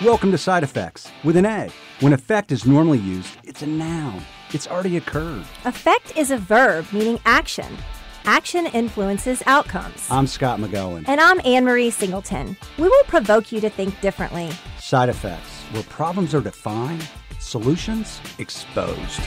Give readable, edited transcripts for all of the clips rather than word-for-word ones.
Welcome to Side Effects with an A. When effect is normally used, it's a noun. It's already occurred. Effect is a verb meaning action. Action influences outcomes. I'm Scott McGohan. And I'm Anne-Marie Singleton. We will provoke you to think differently. Side Effects, where problems are defined, solutions exposed.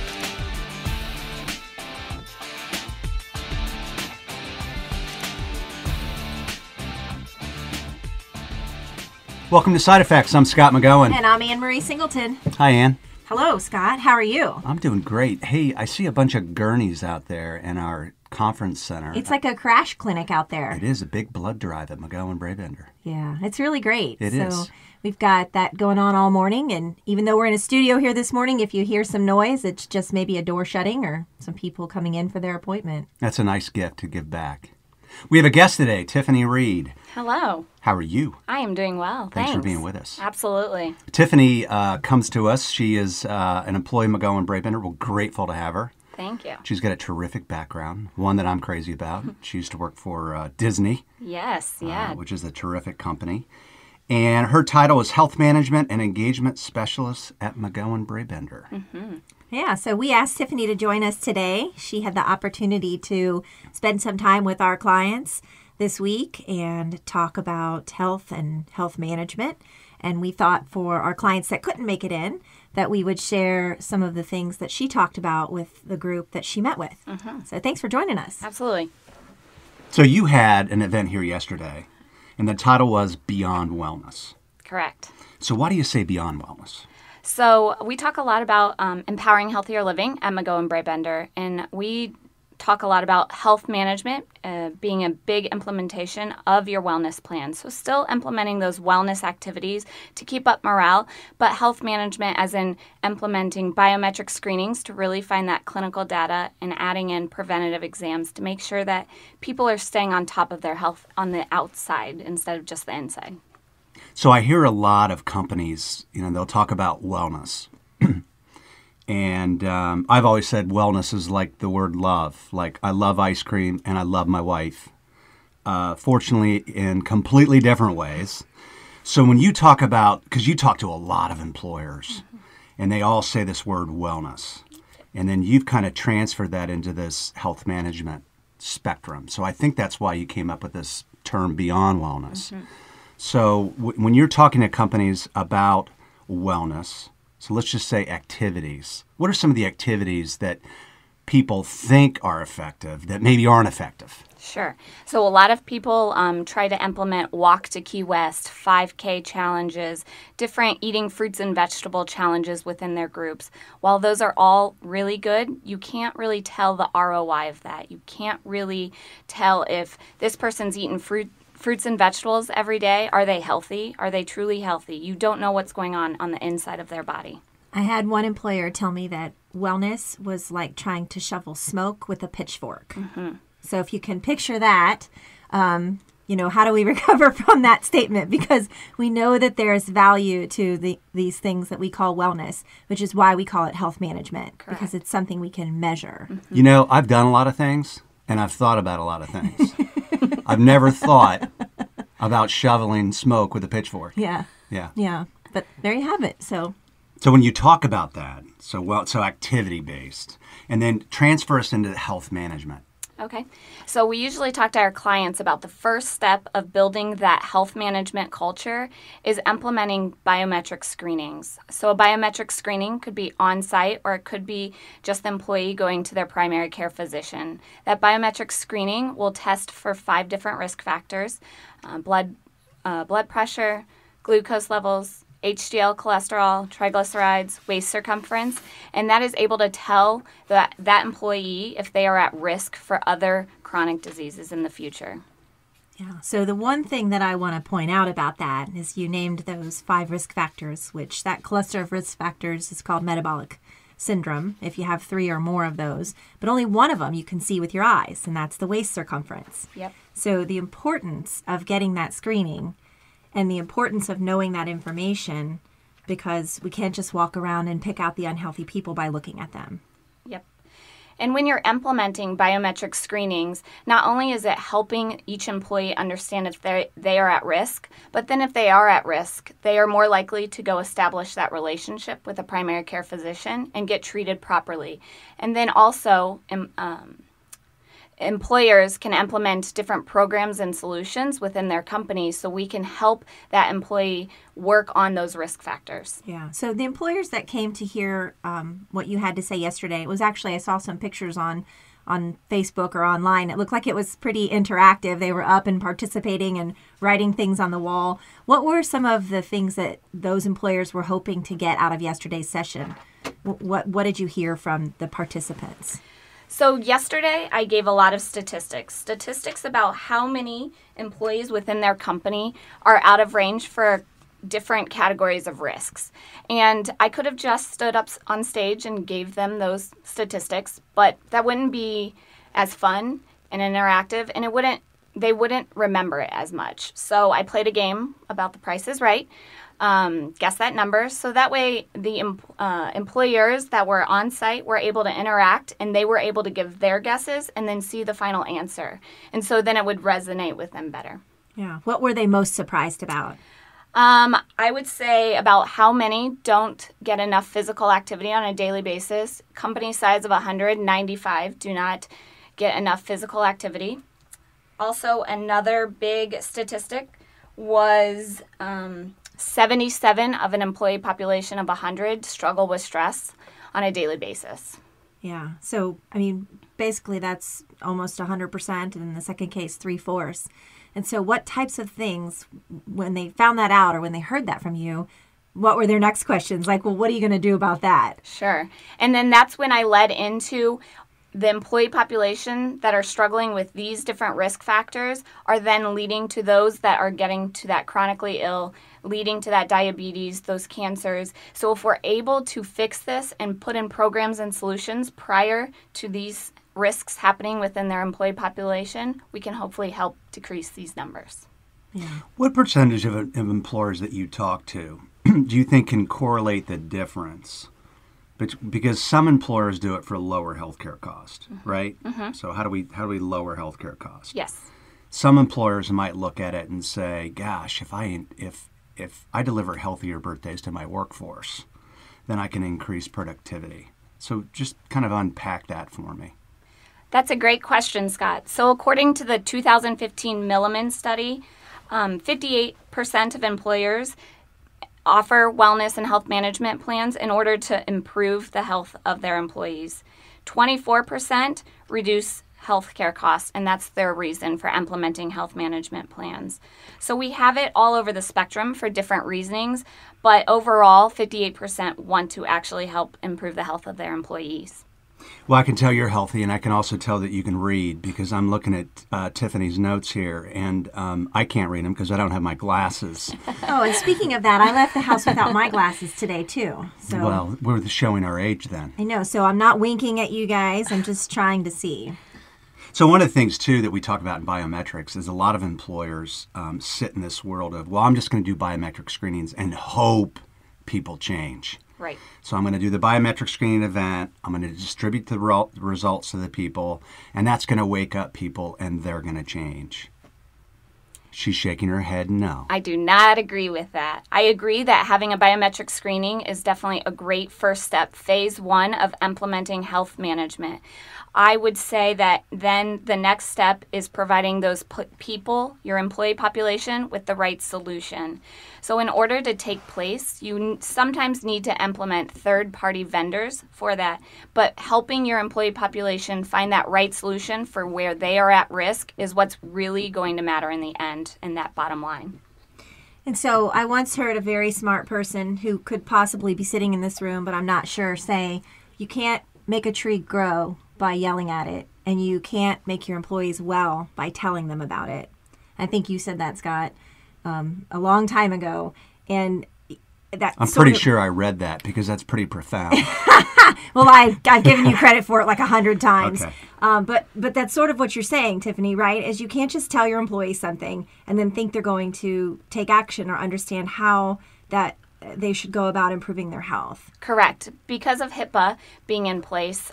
Welcome to Side Effects. I'm Scott McGohan. And I'm Anne-Marie Singleton. Hi, Ann. Hello, Scott. How are you? I'm doing great. Hey, I see a bunch of gurneys out there in our conference center. It's like a crash clinic out there. It is a big blood drive at McGohan Brabender. Yeah, it's really great. It is. We've got that going on all morning, and even though we're in a studio here this morning, if you hear some noise, it's just maybe a door shutting or some people coming in for their appointment. That's a nice gift to give back. We have a guest today, Tiffany Reid. Hello. How are you? I am doing well. Thanks for being with us. Absolutely. Tiffany comes to us. She is an employee of McGohan Brabender. We're grateful to have her. Thank you. She's got a terrific background, one that I'm crazy about. She used to work for Disney. Yes, yeah. Which is a terrific company. And her title is Health Management and Engagement Specialist at McGohan Brabender. Mm-hmm. Yeah, so we asked Tiffany to join us today. She had the opportunity to spend some time with our clients this week and talk about health and health management. And we thought for our clients that couldn't make it in, that we would share some of the things that she talked about with the group that she met with. Mm-hmm. So thanks for joining us. Absolutely. So you had an event here yesterday, and the title was Beyond Wellness. Correct. So why do you say Beyond Wellness? So we talk a lot about empowering healthier living at McGohan Brabender, and we talk a lot about health management being a big implementation of your wellness plan. So still implementing those wellness activities to keep up morale, but health management as in implementing biometric screenings to really find that clinical data and adding in preventative exams to make sure that people are staying on top of their health on the outside instead of just the inside. So I hear a lot of companies, they'll talk about wellness. And I've always said wellness is like the word love. Like I love ice cream and I love my wife. Fortunately, in completely different ways. So when you talk about, because you talk to a lot of employers, and they all say this word wellness. And then you've kind of transferred that into this health management spectrum. So I think that's why you came up with this term Beyond Wellness. Mm-hmm. So when you're talking to companies about wellness, so let's just say activities, what are some of the activities that people think are effective that maybe aren't effective? Sure. So a lot of people try to implement Walk to Key West, 5K challenges, different eating fruits and vegetable challenges within their groups. While those are all really good, you can't really tell the ROI of that. You can't really tell if this person's eating fruits and vegetables every day. Are they healthy? Are they truly healthy? You don't know what's going on the inside of their body. I had one employer tell me that wellness was like trying to shovel smoke with a pitchfork. Mm-hmm. So if you can picture that, how do we recover from that statement? Because we know that there's value to these things that we call wellness, which is why we call it health management. Correct. Because it's something we can measure. Mm-hmm. I've done a lot of things, and I've thought about a lot of things. I've never thought about shoveling smoke with a pitchfork. Yeah. But there you have it. So when you talk about that, so activity-based, and then transfer us into health management. Okay. So we usually talk to our clients about the first step of building that health management culture is implementing biometric screenings. So a biometric screening could be on-site or it could be just the employee going to their primary care physician. That biometric screening will test for 5 different risk factors, blood pressure, glucose levels, HDL cholesterol, triglycerides, waist circumference, and that is able to tell that employee if they are at risk for other chronic diseases in the future. Yeah, so the one thing that I want to point out about that is you named those 5 risk factors, which that cluster of risk factors is called metabolic syndrome, if you have 3 or more of those, but only one of them you can see with your eyes, and that's the waist circumference. Yep. So the importance of getting that screening and the importance of knowing that information, because we can't just walk around and pick out the unhealthy people by looking at them. Yep. And when you're implementing biometric screenings, not only is it helping each employee understand if they are at risk, but then if they are at risk, they are more likely to go establish that relationship with a primary care physician and get treated properly. And then also, employers can implement different programs and solutions within their company so we can help that employee work on those risk factors. Yeah. So the employers that came to hear what you had to say yesterday, it was actually, I saw some pictures on Facebook or online. It looked like it was pretty interactive. They were up and participating and writing things on the wall. What were some of the things that those employers were hoping to get out of yesterday's session? What did you hear from the participants? So yesterday, I gave a lot of statistics about how many employees within their company are out of range for different categories of risks. And I could have just stood up on stage and gave them those statistics, but that wouldn't be as fun and interactive, and they wouldn't remember it as much. So I played a game about the Price is Right. Guess that number. So that way the employers that were on site were able to interact, and they were able to give their guesses and then see the final answer. And so then it would resonate with them better. Yeah. What were they most surprised about? I would say about how many don't get enough physical activity on a daily basis. Company size of 195 do not get enough physical activity. Also, another big statistic was 77 of an employee population of 100 struggle with stress on a daily basis. Yeah. So, I mean, basically that's almost 100%, and in the second case, 3/4. And so what types of things, when they found that out or when they heard that from you, what were their next questions? Like, well, what are you going to do about that? Sure. And then that's when I led into the employee population that are struggling with these different risk factors are then leading to those that are getting to that chronically ill, leading to that diabetes, those cancers. So if we're able to fix this and put in programs and solutions prior to these risks happening within their employee population, we can hopefully help decrease these numbers. Yeah. What percentage of employers that you talk to do you think can correlate the difference? Because some employers do it for lower healthcare cost, right? Mm-hmm. So how do we lower healthcare costs? Yes. Some employers might look at it and say, "Gosh, if I deliver healthier birthdays to my workforce, then I can increase productivity." So just kind of unpack that for me. That's a great question, Scott. So according to the 2015 Milliman study, 58% of employers offer wellness and health management plans in order to improve the health of their employees. 24% reduce healthcare costs, and that's their reason for implementing health management plans. So we have it all over the spectrum for different reasonings, but overall, 58% want to actually help improve the health of their employees. Well, I can tell you're healthy, and I can also tell that you can read because I'm looking at Tiffany's notes here, and I can't read them because I don't have my glasses. Oh, and speaking of that, I left the house without my glasses today, too. So Well, we're showing our age then. I know, so I'm not winking at you guys. I'm just trying to see. So one of the things, too, that we talk about in biometrics is a lot of employers sit in this world of, well, I'm just going to do biometric screenings and hope people change. Right. So I'm going to do the biometric screening event. I'm going to distribute the results to the people, and that's going to wake up people, and they're going to change. She's shaking her head no. I do not agree with that. I agree that having a biometric screening is definitely a great first step, phase 1 of implementing health management. I would say that then the next step is providing those people, your employee population, with the right solution. So in order to take place, you sometimes need to implement third-party vendors for that. But helping your employee population find that right solution for where they are at risk is what's really going to matter in the end, in that bottom line. And so I once heard a very smart person who could possibly be sitting in this room, but I'm not sure, say, you can't make a tree grow by yelling at it, and you can't make your employees well by telling them about it. I think you said that, Scott, a long time ago, and that I'm pretty sure I read that because that's pretty profound. Well, I've given you credit for it like 100 times. Okay. But that's sort of what you're saying, Tiffany, right? Is you can't just tell your employees something and then think they're going to take action or understand how that they should go about improving their health. Correct. Because of HIPAA being in place,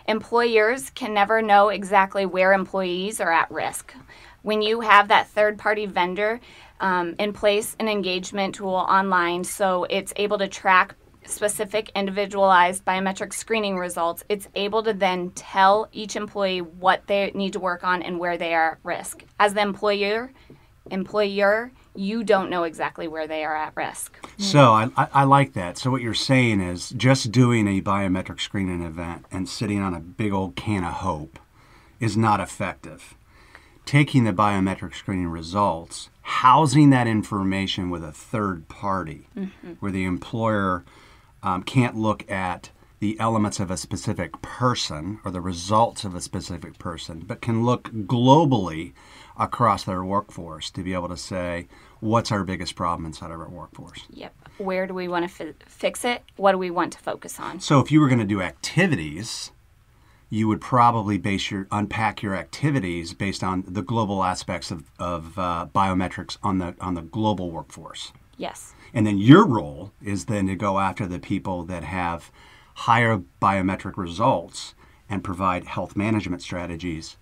employers can never know exactly where employees are at risk. When you have that third-party vendor in place, an engagement tool online, so it's able to track specific individualized biometric screening results, it's able to then tell each employee what they need to work on and where they are at risk. As the employer, you don't know exactly where they are at risk. So I like that. So what you're saying is just doing a biometric screening event and sitting on a big old can of hope is not effective. Taking the biometric screening results, housing that information with a third party, where the employer can't look at the elements of a specific person or the results of a specific person, but can look globally across their workforce to be able to say, what's our biggest problem inside of our workforce? Yep. Where do we want to fix it? What do we want to focus on? So if you were going to do activities, you would probably unpack your activities based on the global aspects of biometrics on the global workforce. Yes. And then your role is then to go after the people that have higher biometric results and provide health management strategies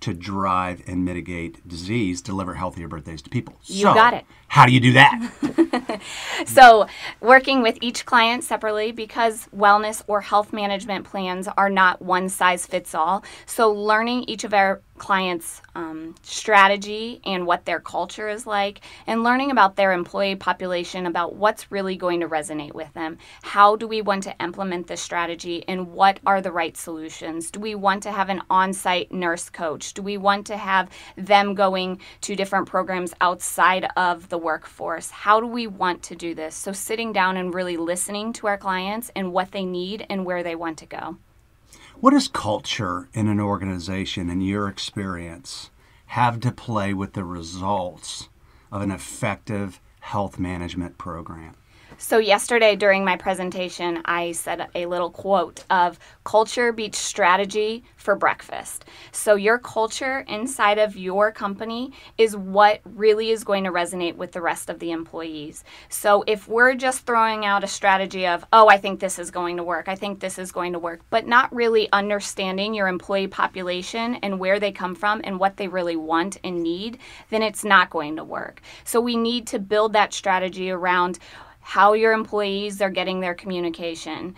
to drive and mitigate disease, deliver healthier birthdays to people. You got it. How do you do that? So working with each client separately, because wellness or health management plans are not one size fits all. So learning each of our clients' strategy and what their culture is like, and learning about their employee population, about what's really going to resonate with them. How do we want to implement this strategy, and what are the right solutions? Do we want to have an on-site nurse coach? Do we want to have them going to different programs outside of the workforce? How do we want to do this? So sitting down and really listening to our clients and what they need and where they want to go. What does culture in an organization, in your experience, have to play with the results of an effective health management program? So yesterday during my presentation, I said a little quote of culture beats strategy for breakfast. So your culture inside of your company is what really is going to resonate with the rest of the employees. So if we're just throwing out a strategy of, oh, I think this is going to work, I think this is going to work, but not really understanding your employee population and where they come from and what they really want and need, then it's not going to work. So we need to build that strategy around how your employees are getting their communication.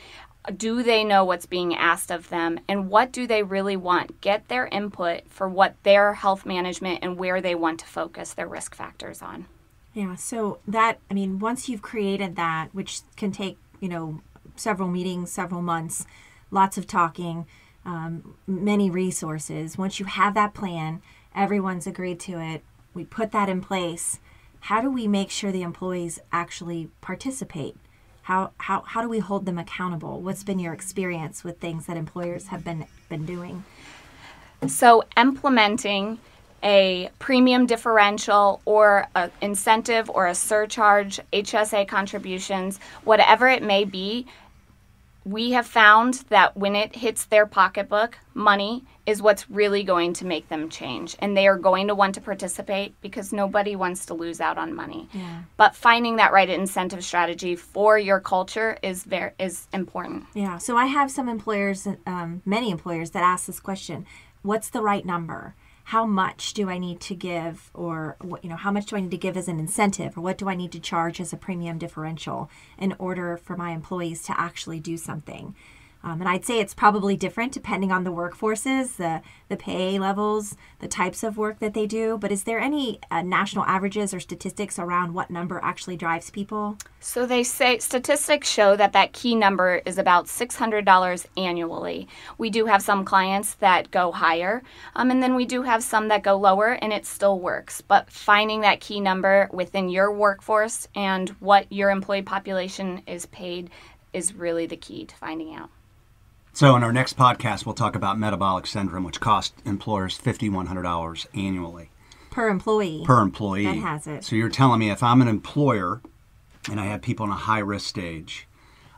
Do they know what's being asked of them, and what do they really want? Get their input for what their health management and where they want to focus their risk factors on. Yeah, so that, I mean, once you've created that, which can take, several meetings, several months, lots of talking, many resources. Once you have that plan, everyone's agreed to it, we put that in place. How do we make sure the employees actually participate? How do we hold them accountable? What's been your experience with things that employers have been doing? So implementing a premium differential or an incentive or a surcharge, HSA contributions, whatever it may be, we have found that when it hits their pocketbook, money is what's really going to make them change. And they are going to want to participate because nobody wants to lose out on money. Yeah. But finding that right incentive strategy for your culture is important. Yeah. So I have some employers, many employers that ask this question: what's the right number? How much do I need to give, or how much do I need to give as an incentive, or what do I need to charge as a premium differential in order for my employees to actually do something? And I'd say it's probably different depending on the workforces, the pay levels, the types of work that they do. But is there any national averages or statistics around what number actually drives people? So they say statistics show that key number is about $600 annually. We do have some clients that go higher, and then we do have some that go lower, and it still works. But finding that key number within your workforce and what your employee population is paid is really the key to finding out. So in our next podcast, we'll talk about metabolic syndrome, which costs employers $5,100 annually. Per employee. Per employee. That has it. So you're telling me if I'm an employer and I have people in a high-risk stage,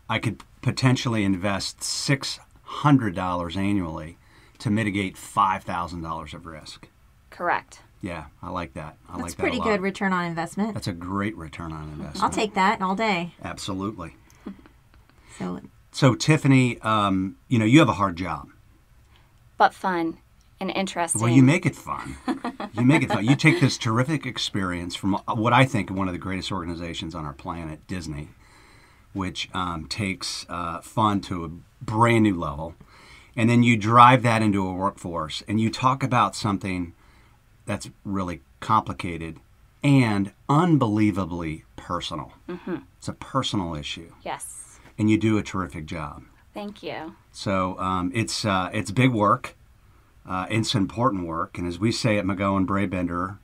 I could potentially invest $600 annually to mitigate $5,000 of risk. Correct. Yeah, I like that. I That's like that pretty a lot. good return on investment. That's a great return on investment. I'll take that all day. Absolutely. So, Tiffany, you have a hard job. But fun and interesting. Well, you make it fun. You make it fun. You take this terrific experience from what I think one of the greatest organizations on our planet, Disney, which takes fun to a brand new level, and then you drive that into a workforce, and you talk about something that's really complicated and unbelievably personal. Mm-hmm. It's a personal issue. Yes. And you do a terrific job. Thank you. So it's big work. It's important work. And as we say at McGohan Brabender,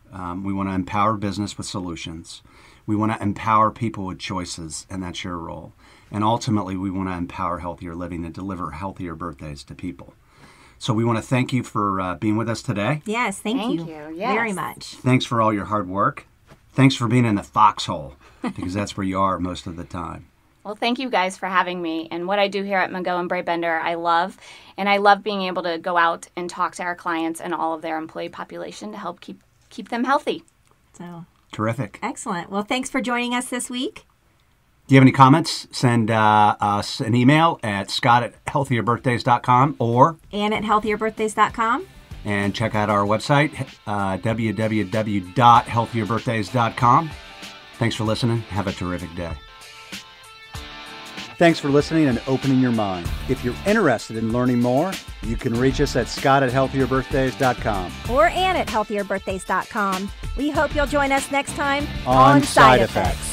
we want to empower business with solutions. We want to empower people with choices, and that's your role. And ultimately, we want to empower healthier living and deliver healthier birthdays to people. So we want to thank you for being with us today. yes, thank you Yes. very much. Thanks for all your hard work. Thanks for being in the foxhole, because that's where you are most of the time. Well, thank you guys for having me. And what I do here at McGohan Brabender, I love. And I love being able to go out and talk to our clients and all of their employee population to help keep them healthy. So Terrific. excellent. Well, thanks for joining us this week. Do you have any comments? Send us an email at scott@healthierbirthdays.com or And at healthierbirthdays.com. and check out our website, www.healthierbirthdays.com. Thanks for listening. Have a terrific day. Thanks for listening and opening your mind. If you're interested in learning more, you can reach us at scott@healthierbirthdays.com. Or Ann at healthierbirthdays.com. We hope you'll join us next time On Side Effects.